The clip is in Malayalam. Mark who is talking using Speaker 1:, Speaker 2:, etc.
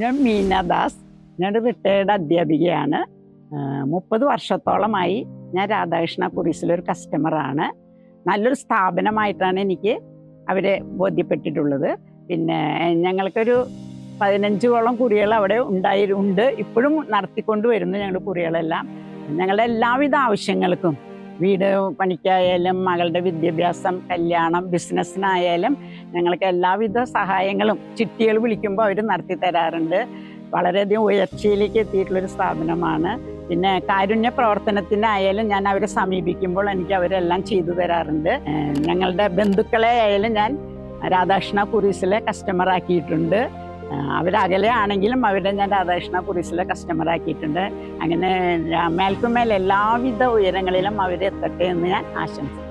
Speaker 1: ഞാൻ മീന ദാസ്. ഞാനൊരു റിട്ടയേർഡ് അധ്യാപികയാണ്. 30 വർഷത്തോളമായി ഞാൻ രാധാകൃഷ്ണ കുറിസിലൊരു കസ്റ്റമറാണ്. നല്ലൊരു സ്ഥാപനമായിട്ടാണ് എനിക്ക് അവരെ ബോധ്യപ്പെട്ടിട്ടുള്ളത്. പിന്നെ ഞങ്ങൾക്കൊരു 15ഓളം കുറികൾ അവിടെ ഉണ്ട്. ഇപ്പോഴും നടത്തിക്കൊണ്ട് വരുന്നു ഞങ്ങളുടെ കുറികളെല്ലാം. ഞങ്ങളുടെ എല്ലാവിധ ആവശ്യങ്ങൾക്കും, വീട് പണിക്കായാലും മകളുടെ വിദ്യാഭ്യാസം, കല്യാണം, ബിസിനസ്സിനായാലും ഞങ്ങൾക്ക് എല്ലാവിധ സഹായങ്ങളും ചിട്ടികൾ വിളിക്കുമ്പോൾ അവർ നടത്തി തരാറുണ്ട്. വളരെയധികം ഉയർച്ചയിലേക്ക് എത്തിയിട്ടുള്ളൊരു സ്ഥാപനമാണ്. പിന്നെ കാരുണ്യ പ്രവർത്തനത്തിനായാലും ഞാൻ അവരെ സമീപിക്കുമ്പോൾ എനിക്ക് അവരെല്ലാം ചെയ്തു തരാറുണ്ട്. ഞങ്ങളുടെ ബന്ധുക്കളെ ആയാലും ഞാൻ രാധാകൃഷ്ണ കുറിസിലെ കസ്റ്റമറാക്കിയിട്ടുണ്ട്. അവരകലെ ആണെങ്കിലും അവരെ ഞാൻ രാധാകൃഷ്ണ കുറിസിലെ കസ്റ്റമറാക്കിയിട്ടുണ്ട്. അങ്ങനെ മേൽക്കുമേൽ എല്ലാവിധ ഉയരങ്ങളിലും അവരെത്തട്ടെ എന്ന് ഞാൻ ആശംസിക്കുന്നു.